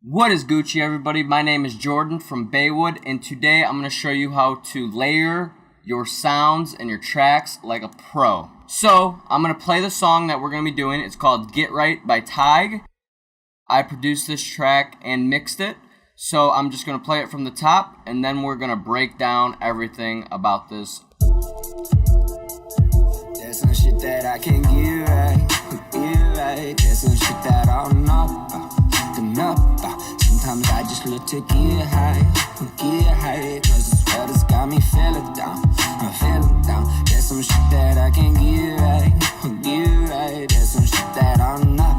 What is Gucci, everybody? My name is Jordan from Baywood, and today I'm going to show you how to layer your sounds and your tracks like a pro. So, I'm going to play the song that we're going to be doing. It's called Get Right by Tig. I produced this track and mixed it, so I'm just going to play it from the top, and then we're going to break down everything about this. There's some shit that I can't get right, There's some shit that I don't know about, Sometimes I just look to get high, Cause it's what has got me feeling down, I'm feeling down. There's some shit that I can't get right, There's some shit that I don't know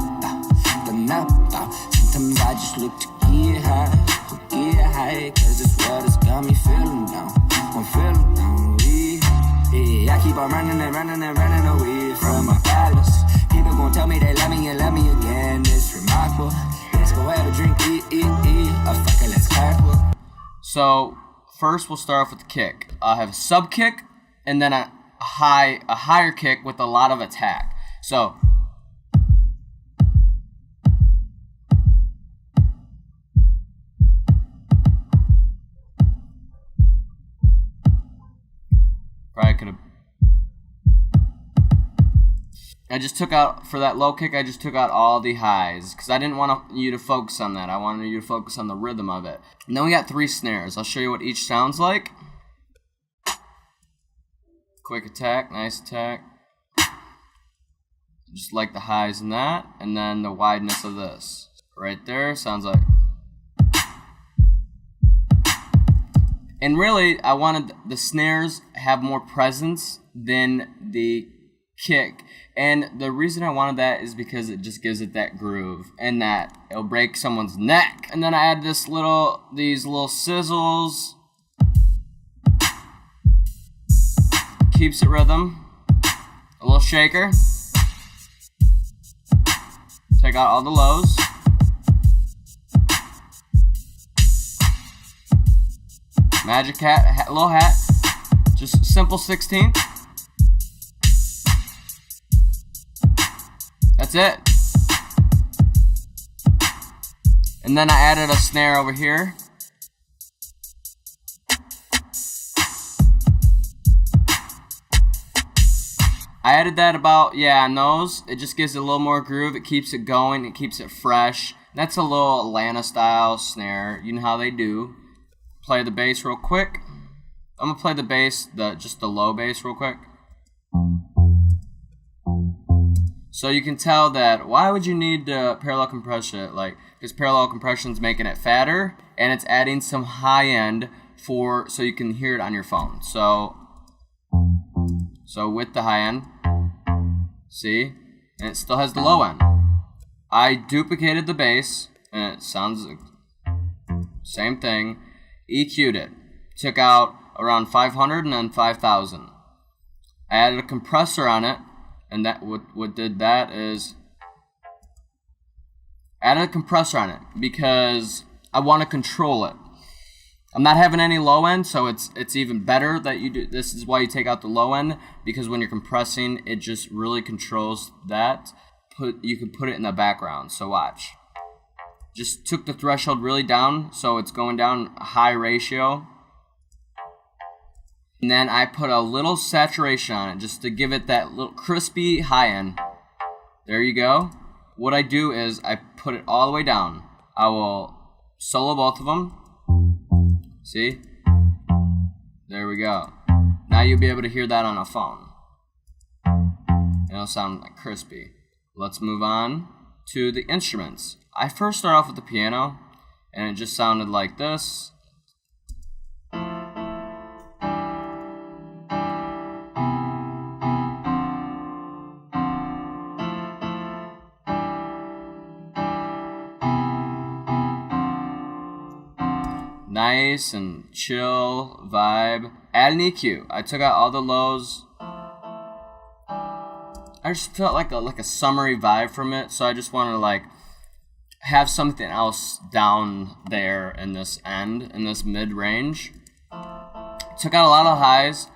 about, Sometimes I just look to get high, Cause it's what has got me feeling down, I'm feeling down. Yeah, I keep on running away from my palace. People gon' tell me they love me and love me again. It's remarkable. Let's go have a drink, fuck it, let's carpool. So first we'll start off with the kick. I have a sub kick and then a higher kick with a lot of attack. So probably could have. I just took out, for that low kick, I just took out all the highs because I didn't want you to focus on that. I wanted you to focus on the rhythm of it. And then we got 3 snares. I'll show you what each sounds like. Quick attack, nice attack. Just like the highs in that. And then the wideness of this. Right there, sounds like. And really, I wanted the snares have more presence than the kick. And the reason I wanted that is because it just gives it that groove and that it'll break someone's neck. And then I add these little sizzles. Keeps it rhythm. A little shaker. Take out all the lows. Magic hat, little hat. Just simple 16th. That's it. And then I added a snare over here. I added that about, on those. It just gives it a little more groove. It keeps it going. It keeps it fresh. That's a little Atlanta style snare. You know how they do. Play the bass real quick. I'm going to play the bass, just the low bass real quick. So you can tell that, why would you need parallel compression? Because parallel compression's making it fatter, and it's adding some high end so you can hear it on your phone. So with the high end, see? And it still has the low end. I duplicated the bass, and it sounds like same thing. EQ'd it. Took out around 500 and then 5,000. I added a compressor on it. And that what did that is added a compressor on it because I want to control it. I'm not having any low end, so it's even better that you do. This is why you take out the low end, because when you're compressing, it just really controls that. You can put it in the background. So watch. Just took the threshold really down, so it's going down a high ratio. And then I put a little saturation on it just to give it that little crispy high end. There you go. What I do is I put it all the way down. I will solo both of them. See? There we go. Now you'll be able to hear that on a phone. It'll sound like crispy. Let's move on to the instruments. I first start off with the piano, and it just sounded like this. Nice and chill vibe. Add an EQ. I took out all the lows. I just felt like a summery vibe from it, so I just wanted to have something else down there in this mid range. Took out a lot of highs.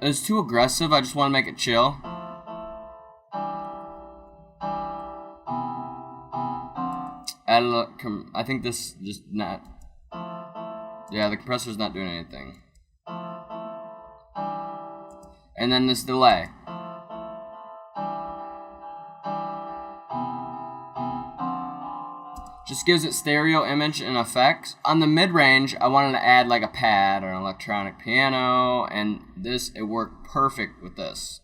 It was too aggressive. I just want to make it chill. added I think this just not. Yeah, the compressor's not doing anything. And then this delay. Just gives it stereo image and effects. On the mid-range, I wanted to add like a pad or an electronic piano, and it worked perfect with this.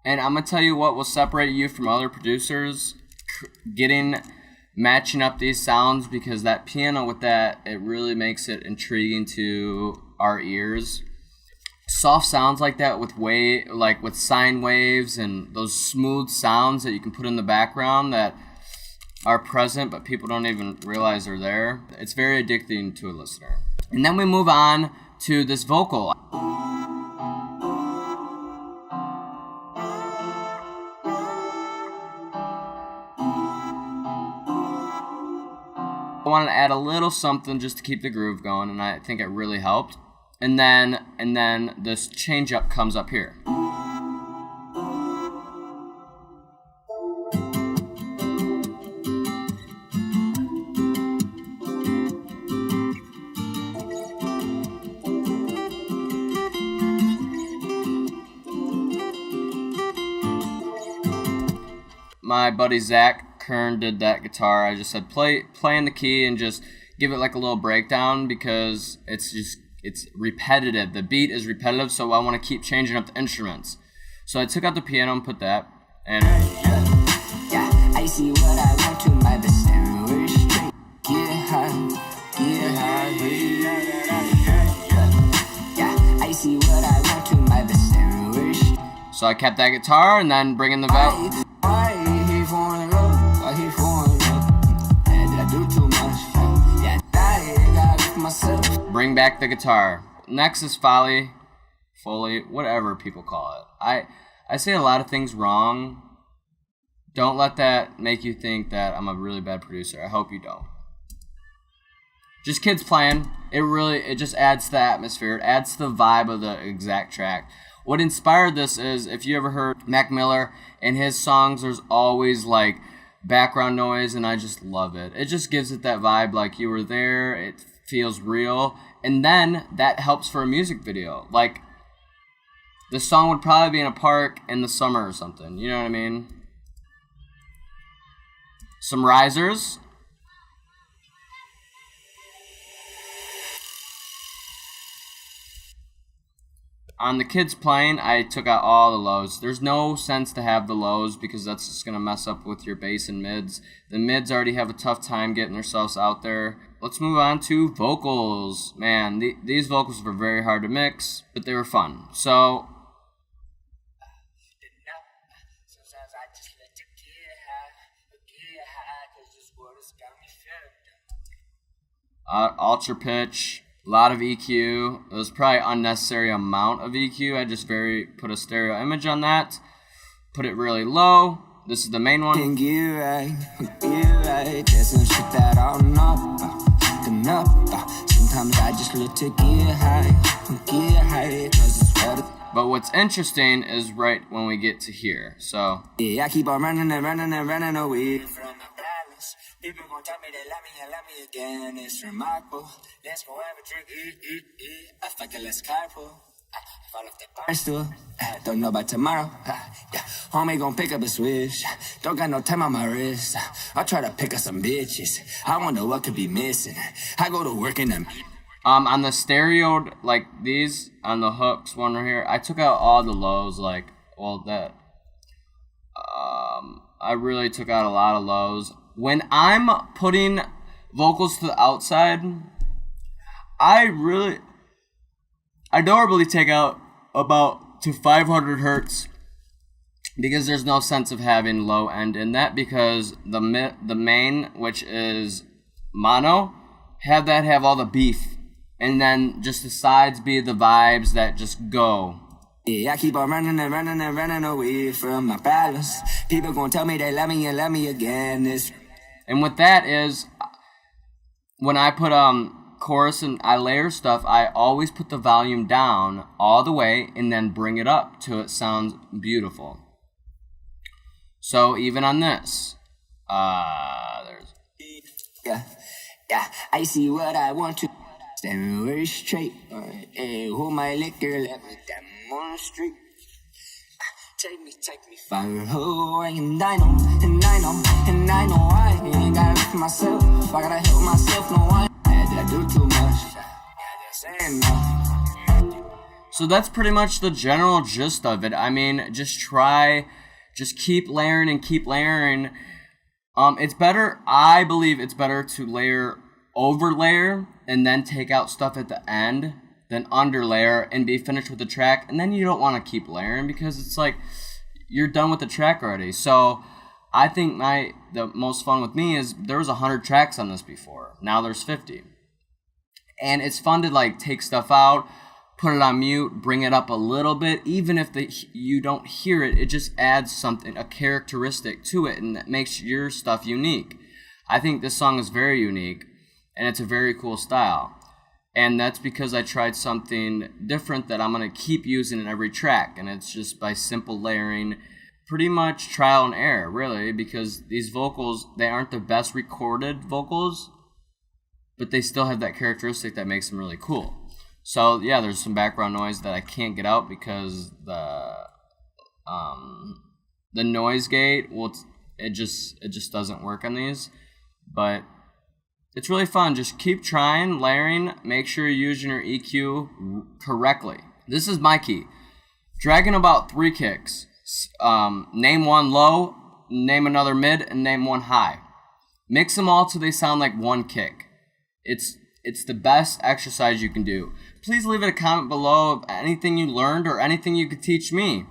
And I'm going to tell you what will separate you from other producers, matching up these sounds, because that piano with that, it really makes it intriguing to our ears. Soft sounds like that with sine waves and those smooth sounds that you can put in the background that are present but people don't even realize are there. It's very addicting to a listener. And then we move on to this vocal. I wanted to add a little something just to keep the groove going, and I think it really helped. And then this change up comes up here. My buddy Zach Kern did that guitar. I just said play in the key and just give it like a little breakdown, because it's repetitive. The beat is repetitive, so I want to keep changing up the instruments. So I took out the piano and put that, and yeah, I see what I want to my best stereo straight. Get high, yeah, I see what I want to my best stereo straight. So I kept that guitar and then bring in the valve. Bring back the guitar. Next is Foley, whatever people call it. I say a lot of things wrong. Don't let that make you think that I'm a really bad producer. I hope you don't. Just kids playing. It just adds to the atmosphere. It adds to the vibe of the exact track. What inspired this is, if you ever heard Mac Miller, in his songs there's always like background noise, and I just love it. It just gives it that vibe like you were there. It feels real, and then that helps for a music video. Like, the song would probably be in a park in the summer or something, you know what I mean? Some risers. On the kids playing, I took out all the lows. There's no sense to have the lows, because that's just going to mess up with your bass and mids. The mids already have a tough time getting themselves out there. Let's move on to vocals. Man, these vocals were very hard to mix, but they were fun. So ultra pitch, a lot of EQ. It was probably unnecessary amount of EQ. I just put a stereo image on that. Put it really low. This is the main one. Sometimes I just look to get high, but what's interesting is right when we get to here. So yeah, I keep on running away from my balance. People gon' tell me they love me again. It's remarkable. Let's go have a drink. I fuck it, let's carpool. Fall off the bar stool. Don't know about tomorrow. Yeah, homie gon' pick up a switch. Don't got no time on my wrist. I'll try to pick up some bitches. I wonder what could be missing. I go to work in them. On the stereo, like these, on the hooks, one right here, I took out all the lows. I really took out a lot of lows. When I'm putting vocals to the outside, I normally take out about to 500 hertz, because there's no sense of having low end in that, because the main, which is mono, have all the beef, and then just the sides be the vibes that just go. Yeah, I keep on running and running and running away from my problems. People gonna tell me they love me and love me again. And what that is, when I put chorus and I layer stuff, I always put the volume down all the way and then bring it up till it sounds beautiful. So even on this, there's I see what I want to. Stand very straight. Hey, hold my liquor, let me down on the street. Take me far away, and I know I ain't gotta look for myself. I gotta help myself, no I do too much. Saying no. So that's pretty much the general gist of it. I mean, just keep layering and keep layering. It's better, I believe it's better to over layer and then take out stuff at the end than under layer and be finished with the track, and then you don't want to keep layering because it's like you're done with the track already. So I think the most fun with me is there was 100 tracks on this before. Now there's 50. And it's fun to like take stuff out, put it on mute, bring it up a little bit. Even if you don't hear it, it just adds something, a characteristic to it, and that makes your stuff unique. I think this song is very unique, and it's a very cool style. And that's because I tried something different that I'm going to keep using in every track, and it's just by simple layering, pretty much trial and error, really, because these vocals, they aren't the best recorded vocals, but they still have that characteristic that makes them really cool. So yeah, there's some background noise that I can't get out because the noise gate, well, it just doesn't work on these, but it's really fun. Just keep trying, layering. Make sure you're using your EQ correctly. This is my key. Dragging about 3 kicks. Name one low, name another mid, and name one high. Mix them all till they sound like one kick. It's the best exercise you can do. Please leave a comment below of anything you learned or anything you could teach me.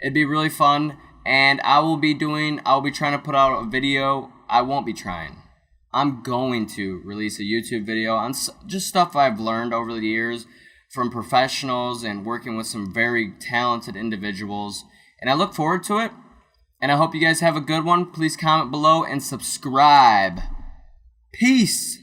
It'd be really fun, and I'll be trying to put out a video. I'm going to release a YouTube video on just stuff I've learned over the years from professionals and working with some very talented individuals. And I look forward to it. And I hope you guys have a good one. Please comment below and subscribe. Peace.